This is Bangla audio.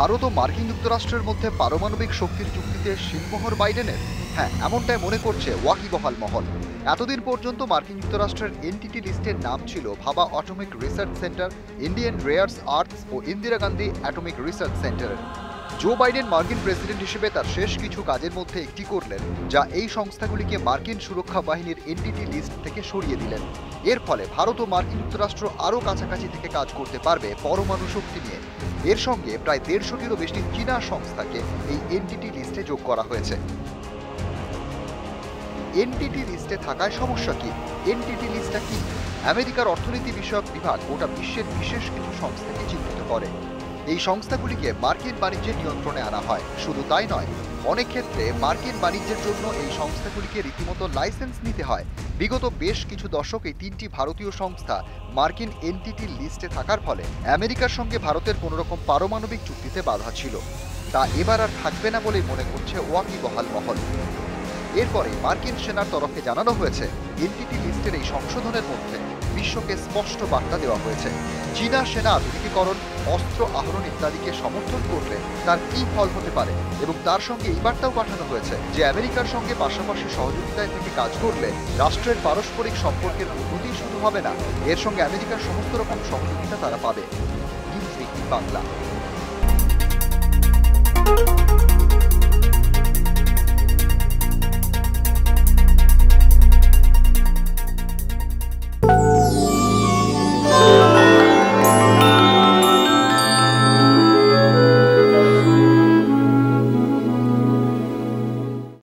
ভারত ও মার্কিন যুক্তরাষ্ট্রের মধ্যে পারমাণবিক শক্তির চুক্তিতে শিলমোহর বাইডেনের? হ্যাঁ, এমনটাই মনে করছে ওয়াকিবহাল মহল। এতদিন পর্যন্ত মার্কিন যুক্তরাষ্ট্রের এনটিটি লিস্টের নাম ছিল Bhabha atomic research centre, Indian rare earths ও ইন্দিরা গান্ধী অ্যাটমিক রিসার্চ সেন্টারের। জো বাইডেন মার্কিন প্রেসিডেন্ট হিসেবে তার শেষ কিছু কাজের মধ্যে একটি করলেন, যা এই সংস্থাগুলিকে মার্কিন সুরক্ষা বাহিনীর এনটিটি লিস্ট থেকে সরিয়ে দিলেন। এর ফলে ভারত ও মার্কিন যুক্তরাষ্ট্র আরও কাছাকাছি থেকে কাজ করতে পারবে পরমাণু শক্তি নিয়ে। এর সঙ্গে প্রায় 150টিরও বেশি চীনা সংস্থাকে এই এনটিটি লিস্টে যোগ করা হয়েছে। এনটিটি লিস্টে থাকায় সমস্যা কি? এনটিটি লিস্টটা কি? আমেরিকার অর্থনীতি বিষয়ক বিভাগ গোটা বিশ্বের বিশেষ কিছু সংস্থাকে চিহ্নিত করে। এই সংস্থাগুলিকে মার্কিন বাণিজ্যের নিয়ন্ত্রণে আনা হয়। শুধু তাই নয়, অনেক ক্ষেত্রে মার্কিন বাণিজ্যের জন্য এই সংস্থাগুলিকে রীতিমতো লাইসেন্স নিতে হয়। বিগত বেশ কিছু দশক এই 3টি ভারতীয় সংস্থা মার্কিন এনটিটি লিস্টে থাকার ফলে আমেরিকার সঙ্গে ভারতের কোনোরকম পারমাণবিক চুক্তিতে বাধা ছিল। তা এবার আর থাকবে না বলেই মনে করছে ওয়াকিবহাল মহল। এরপরে মার্কিন সেনার তরফে জানানো হয়েছে, এনটিটি লিস্টের এই সংশোধনের মধ্যে বিশ্বকে স্পষ্ট বার্তা দেওয়া হয়েছে। চীনা সেনা আধুনিকীকরণ, অস্ত্র আহরণ ইত্যাদিকে সমর্থন করলে তার কী ফল হতে পারে, এবং তার সঙ্গে এই বার্তাও পাঠানো হয়েছে যে আমেরিকার সঙ্গে পাশাপাশি সহযোগিতায় থেকে কাজ করলে রাষ্ট্রের পারস্পরিক সম্পর্কের উন্নতি শুধু হবে না, এর সঙ্গে আমেরিকার সমস্ত রকম সহযোগিতা তারা পাবে। নিউজ বাংলা।